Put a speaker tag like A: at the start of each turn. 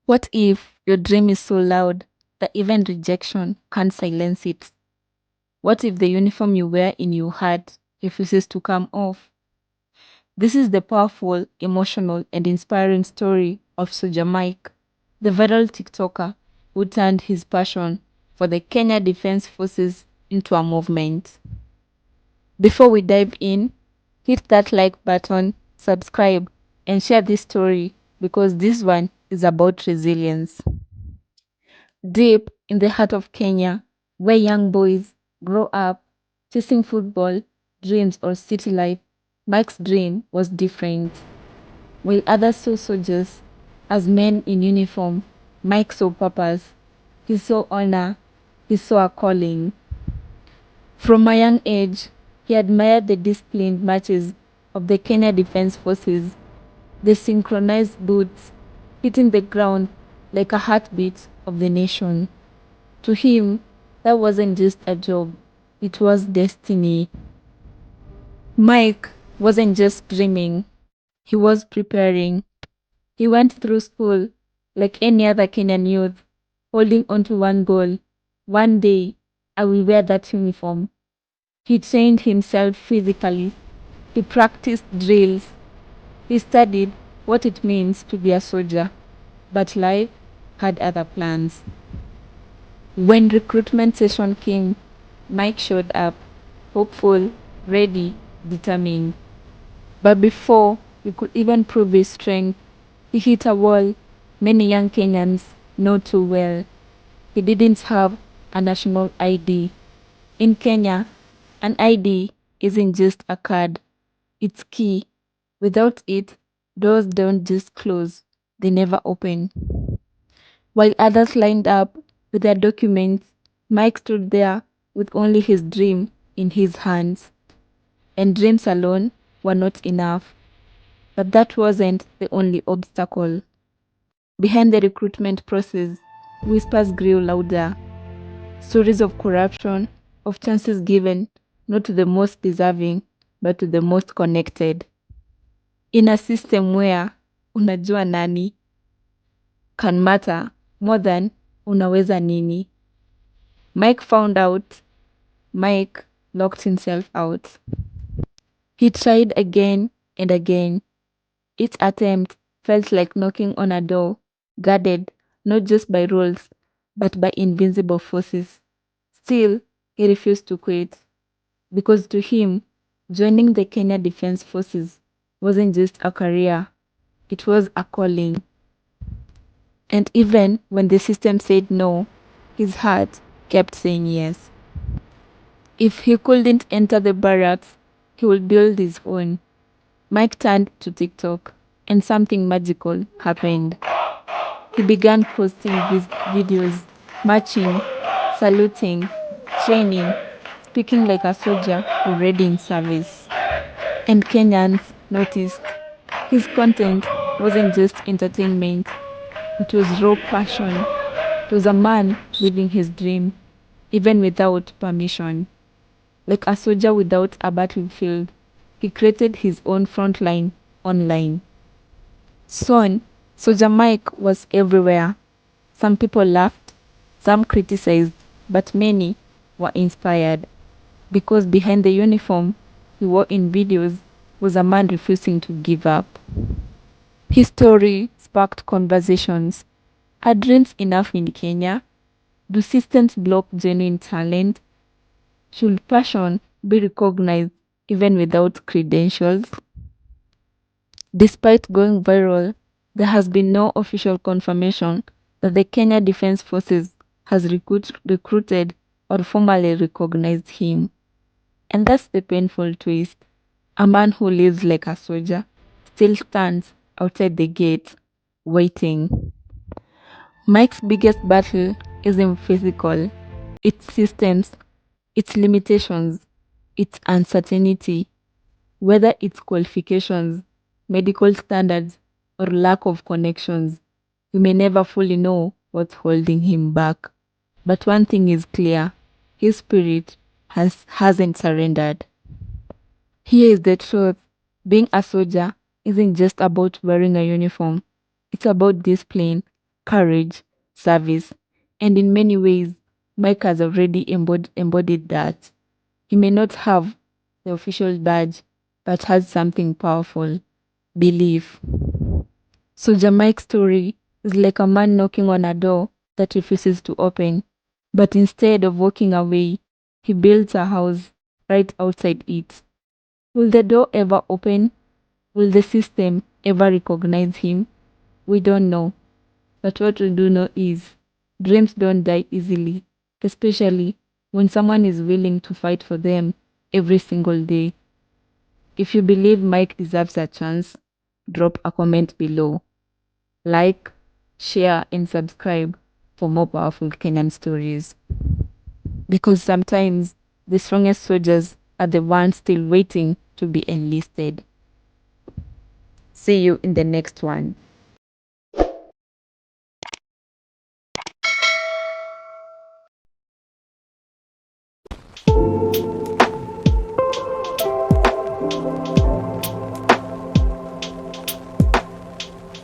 A: What if your dream is so loud that even rejection can't silence it? What if the uniform you wear in your heart refuses to come off? This is the powerful, emotional, and inspiring story of Soja Mike, the viral TikToker who turned his passion for the Kenya Defense Forces into a movement. Before we dive in, hit that like button, subscribe, and share this story because this one is about resilience. Deep in the heart of Kenya, where young boys grow up chasing football, dreams, or city life, Mike's dream was different. While others saw soldiers as men in uniform, Mike saw purpose. He saw honor. He saw a calling. From a young age, he admired the disciplined marches of the Kenya Defense Forces, the synchronized boots hitting the ground like a heartbeat of the nation. To him, that wasn't just a job, it was destiny. Mike wasn't just dreaming, he was preparing. He went through school like any other Kenyan youth, holding on to one goal. One day, I will wear that uniform. He trained himself physically. He practiced drills. He studied what it means to be a soldier. But life had other plans. When recruitment session came, Mike showed up, hopeful, ready, determined. But before he could even prove his strength, he hit a wall many young Kenyans know too well. He didn't have a national ID. In Kenya, an ID isn't just a card, it's key. Without it, doors don't just close, they never open. While others lined up with their documents, Mike stood there with only his dream in his hands. And dreams alone were not enough. But that wasn't the only obstacle. Behind the recruitment process, whispers grew louder. Stories of corruption, of chances given not to the most deserving, but to the most connected. In a system where unajua nani can matter more than unaweza nini. Mike found out. Mike locked himself out. He tried again and again. Each attempt felt like knocking on a door, guarded not just by rules, but by invincible forces. Still, he refused to quit, because to him, joining the Kenya Defense Forces wasn't just a career, it was a calling. And even when the system said no, his heart kept saying yes. If he couldn't enter the barracks, he would build his own. Mike turned to TikTok, and something magical happened. He began posting these videos, marching, saluting, training, speaking like a soldier already in service. And Kenyans noticed his content wasn't just entertainment, it was raw passion. It was a man living his dream, even without permission. Like a soldier without a battlefield, he created his own front line online. Soon, Soldier Mike was everywhere. Some people laughed, some criticized, but many were inspired. Because behind the uniform he wore in videos was a man refusing to give up. His story sparked conversations. Are dreams enough in Kenya? Do systems block genuine talent? Should passion be recognized even without credentials? Despite going viral, there has been no official confirmation that the Kenya Defense Forces has recruited or formally recognized him. And that's the painful twist. A man who lives like a soldier still stands outside the gate, waiting. Mike's biggest battle isn't physical, it's systems, its limitations, its uncertainty, whether it's qualifications, medical standards, or lack of connections. We may never fully know what's holding him back. But one thing is clear, his spirit hasn't surrendered. Here is the truth. Being a soldier isn't just about wearing a uniform. It's about discipline, courage, service, and in many ways, Mike has already embodied that. He may not have the official badge, but has something powerful: belief. So Jamaica's story is like a man knocking on a door that refuses to open. But instead of walking away, he builds a house right outside it. Will the door ever open? Will the system ever recognize him? We don't know. But what we do know is dreams don't die easily, especially when someone is willing to fight for them every single day. If you believe Mike deserves a chance, drop a comment below. Like, share, and subscribe for more powerful Kenyan stories. Because sometimes the strongest soldiers are the ones still waiting to be enlisted. See you in the next one.